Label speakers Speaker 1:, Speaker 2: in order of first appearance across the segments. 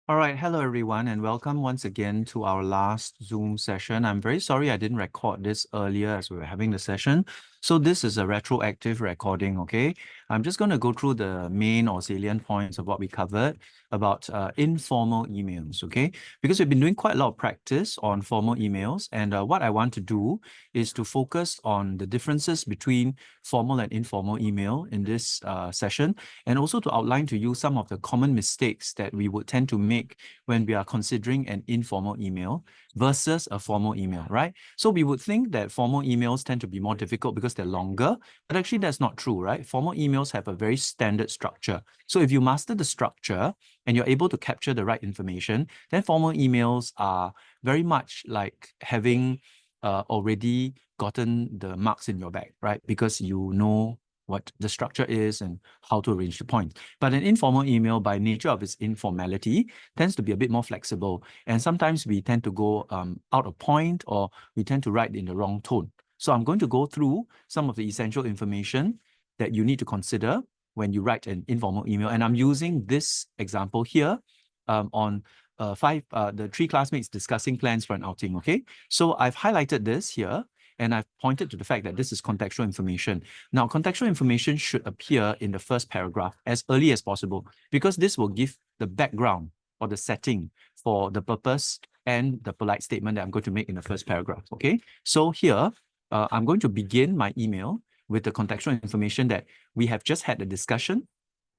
Speaker 1: All right, hello everyone, and welcome once again to our last Zoom session. I'm very sorry I didn't record this earlier as we were having the session. So this is a retroactive recording, okay? I'm just going to go through the main or salient points of what we covered about informal emails, okay? Because we've been doing quite a lot of practice on formal emails, and what I want to do is to focus on the differences between formal and informal email in this session, and also to outline to you some of the common mistakes that we would tend to make when we are considering an informal email versus a formal email, right? So we would think that formal emails tend to be more difficult because they're longer, but actually that's not true, right? Formal emails have a very standard structure. So if you master the structure and you're able to capture the right information, then formal emails are very much like having already gotten the marks in your bag, right? Because you know what the structure is and how to arrange the points. But an informal email, by nature of its informality, tends to be a bit more flexible. And sometimes we tend to go out of point, or we tend to write in the wrong tone. So I'm going to go through some of the essential information that you need to consider when you write an informal email. And I'm using this example here on the 3 classmates discussing plans for an outing, okay? So I've highlighted this here, and I've pointed to the fact that this is contextual information. Now, contextual information should appear in the first paragraph as early as possible, because this will give the background or the setting for the purpose and the polite statement that I'm going to make in the first paragraph, okay? So here, I'm going to begin my email with the contextual information that we have just had a discussion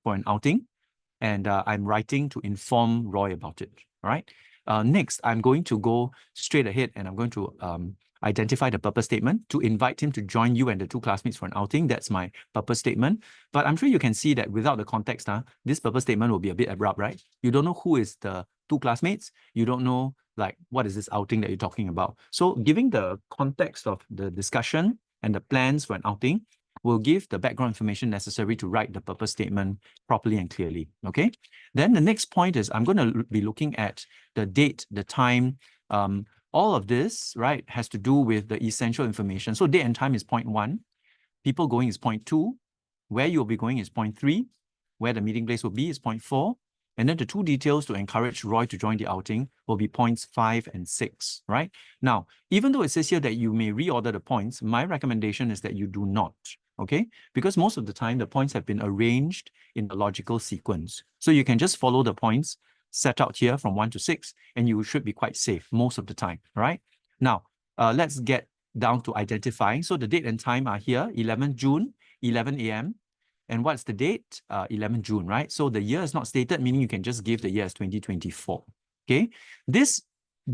Speaker 1: for an outing, and I'm writing to inform Roy about it, all right? Next, I'm going to go straight ahead, and I'm going to identify the purpose statement to invite him to join you and the 2 classmates for an outing. That's my purpose statement. But I'm sure you can see that without the context, this purpose statement will be a bit abrupt, right? You don't know who is the 2 classmates. You don't know, like, what is this outing that you're talking about. So giving the context of the discussion and the plans for an outing will give the background information necessary to write the purpose statement properly and clearly, okay? Then the next point is I'm going to be looking at the date, the time. All of this, right, has to do with the essential information. So date and time is point 1. People going is point 2. Where you'll be going is point 3. Where the meeting place will be is point 4. And then the 2 details to encourage Roy to join the outing will be points 5 and 6, right? Now, even though it says here that you may reorder the points, my recommendation is that you do not, okay? Because most of the time, the points have been arranged in a logical sequence. So you can just follow the points set out here from 1 to 6, and you should be quite safe most of the time, right? Now, let's get down to identifying. So the date and time are here, 11 June, 11 a.m. And what's the date? 11 June, right? So the year is not stated, meaning you can just give the year as 2024, okay? This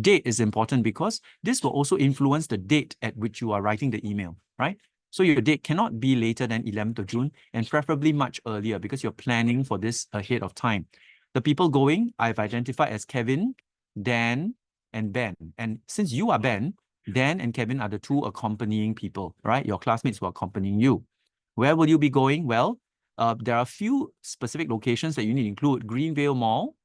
Speaker 1: date is important because this will also influence the date at which you are writing the email, right? So your date cannot be later than 11th of June, and preferably much earlier, because you're planning for this ahead of time. The people going, I've identified as Kevin, Dan, and Ben. And since you are Ben, Dan and Kevin are the 2 accompanying people, right? Your classmates who are accompanying you. Where will you be going? Well, there are a few specific locations that you need to include. Greenvale Mall,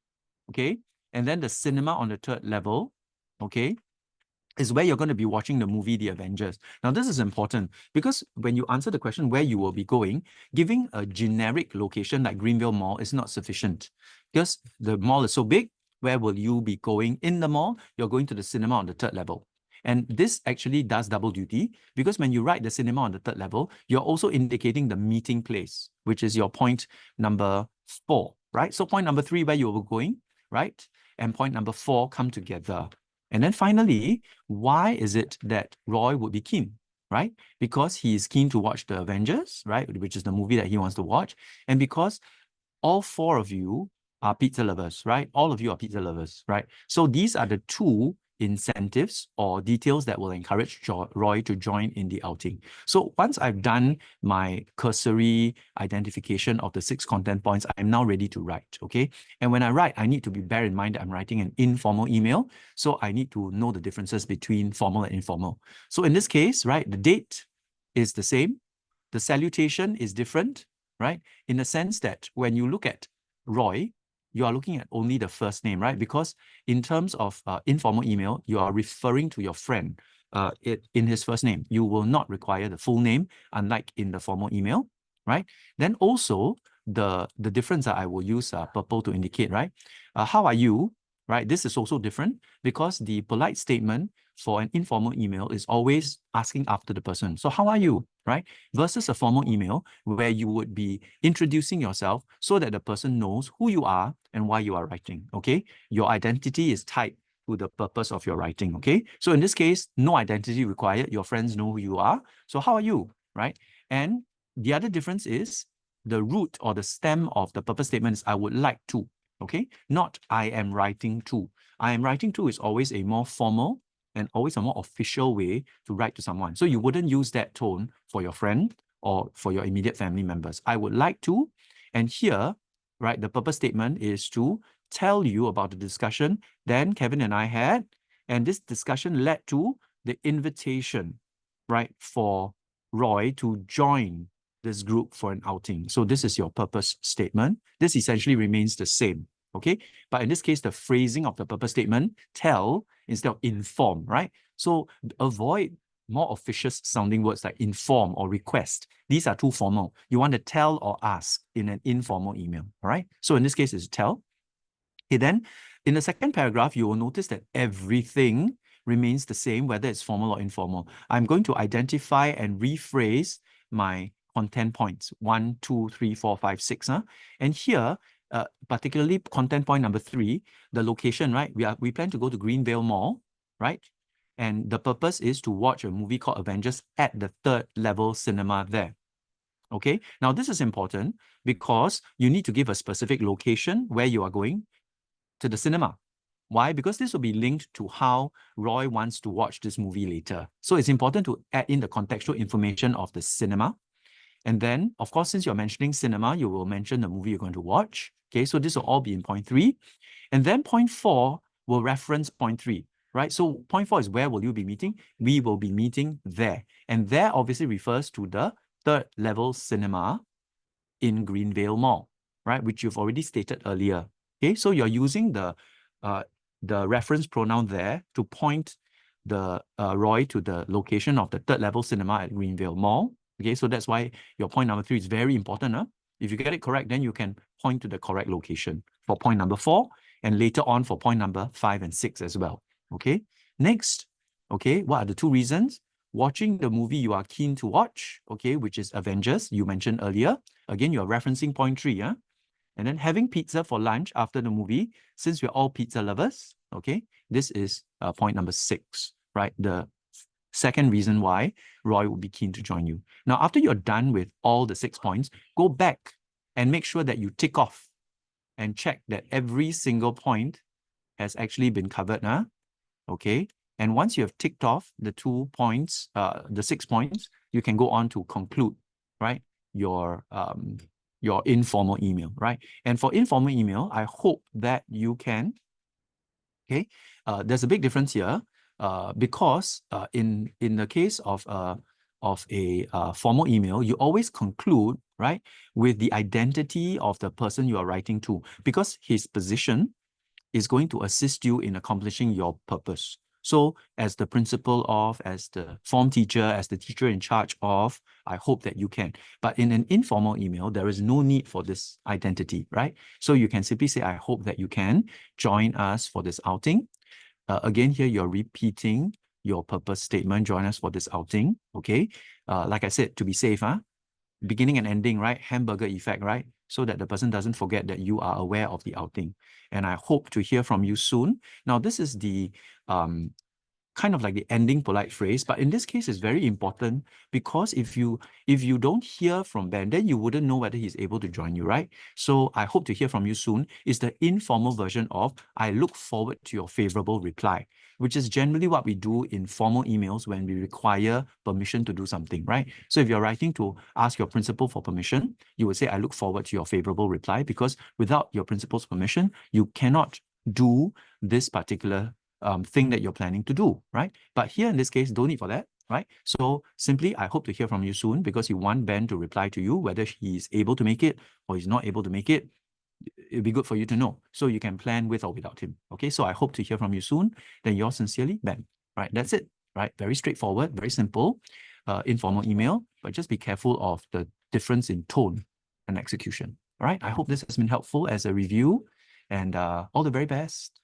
Speaker 1: okay? And then the cinema on the 3rd level, okay, is where you're going to be watching the movie The Avengers. Now, this is important because when you answer the question where you will be going, giving a generic location like Greenvale Mall is not sufficient, because the mall is so big. Where will you be going in the mall? You're going to the cinema on the 3rd level. And this actually does double duty, because when you write the cinema on the 3rd level, you're also indicating the meeting place, which is your point number 4, right? So point number 3, where you were going, right? And point number 4 come together. And then finally, why is it that Roy would be keen, right? Because he is keen to watch The Avengers, right? Which is the movie that he wants to watch. And because all 4 of you are pizza lovers, right? All of you are pizza lovers, right? So these are the 2 incentives or details that will encourage Roy to join in the outing. So once I've done my cursory identification of the 6 content points, I'm now ready to write, okay? And when I write, I need to bear in mind that I'm writing an informal email. So I need to know the differences between formal and informal. So in this case, right, the date is the same. The salutation is different, right? In the sense that when you look at Roy, you are looking at only the first name, right? Because in terms of informal email, you are referring to your friend in his first name. You will not require the full name, unlike in the formal email, right? Then also the difference that I will use purple to indicate, right? How are you right? This is also different because the polite statement for an informal email is always asking after the person. So how are you, right? Versus a formal email where you would be introducing yourself so that the person knows who you are and why you are writing, okay? Your identity is tied to the purpose of your writing, okay? So in this case, no identity required. Your friends know who you are. So how are you, right? And the other difference is the root or the stem of the purpose statement is I would like to, okay? Not I am writing to. I am writing to is always a more formal and always a more official way to write to someone. So you wouldn't use that tone for your friend or for your immediate family members. I would like to, and here, right, the purpose statement is to tell you about the discussion then Kevin and I had, and this discussion led to the invitation, right, for Roy to join this group for an outing. So this is your purpose statement. This essentially remains the same, okay? But in this case, the phrasing of the purpose statement, tell instead of inform, right? So avoid more officious sounding words like inform or request. These are too formal. You want to tell or ask in an informal email, all right? So in this case, it's tell. Okay, then in the second paragraph, you will notice that everything remains the same, whether it's formal or informal. I'm going to identify and rephrase my content points, 1, 2, 3, 4, 5, 6. Huh? And here, particularly content point number 3, the location, right? We plan to go to Greenvale Mall, right? And the purpose is to watch a movie called Avengers at the 3rd level cinema there. Okay, now this is important because you need to give a specific location where you are going to the cinema. Why? Because this will be linked to how Roy wants to watch this movie later. So it's important to add in the contextual information of the cinema. And then, of course, since you're mentioning cinema, you will mention the movie you're going to watch. Okay, so this will all be in point 3. And then point 4 will reference point 3, right? So point 4 is where will you be meeting? We will be meeting there. And there obviously refers to the 3rd level cinema in Greenvale Mall, right? Which you've already stated earlier. Okay, so you're using the reference pronoun there to point the Roy to the location of the 3rd level cinema at Greenvale Mall. Okay, so that's why your point number 3 is very important. Huh? If you get it correct, then you can point to the correct location for point number 4 and later on for point number 5 and 6 as well. Okay, next, okay, what are the 2 reasons? Watching the movie you are keen to watch, okay, which is Avengers, you mentioned earlier. Again, you're referencing point 3, yeah? And then having pizza for lunch after the movie, since we're all pizza lovers, okay, this is point number 6, right? The second reason why Roy would be keen to join you. Now, after you're done with all the 6 points, go back and make sure that you tick off and check that every single point has actually been covered, huh? Okay. And once you have ticked off the 2 points, the 6 points, you can go on to conclude, right? Your informal email, right? And for informal email, I hope that you can, okay, there's a big difference here because in the case of a formal email, you always conclude, right, with the identity of the person you are writing to because his position is going to assist you in accomplishing your purpose. So as the principal of, as the form teacher, as the teacher in charge of, I hope that you can. But in an informal email, there is no need for this identity, right? So you can simply say, I hope that you can join us for this outing. Again, here you're repeating your purpose statement, join us for this outing, okay? Like I said, to be safe, beginning and ending, right? Hamburger effect, right? So that the person doesn't forget that you are aware of the outing. And I hope to hear from you soon. Now, this is the kind of like the ending polite phrase, but in this case, it's very important because if you don't hear from Ben, then you wouldn't know whether he's able to join you, right? So I hope to hear from you soon is the informal version of I look forward to your favorable reply, which is generally what we do in formal emails when we require permission to do something, right? So if you're writing to ask your principal for permission, you would say, I look forward to your favorable reply because without your principal's permission, you cannot do this particular thing that you're planning to do, right? But here in this case, don't need for that, right? So simply, I hope to hear from you soon because you want Ben to reply to you, whether he's able to make it or he's not able to make it. It'd be good for you to know so you can plan with or without him. Okay, so I hope to hear from you soon. Then yours sincerely, Ben. Right, that's it. Right, very straightforward, very simple, informal email, but just be careful of the difference in tone and execution. All right, I hope this has been helpful as a review and all the very best.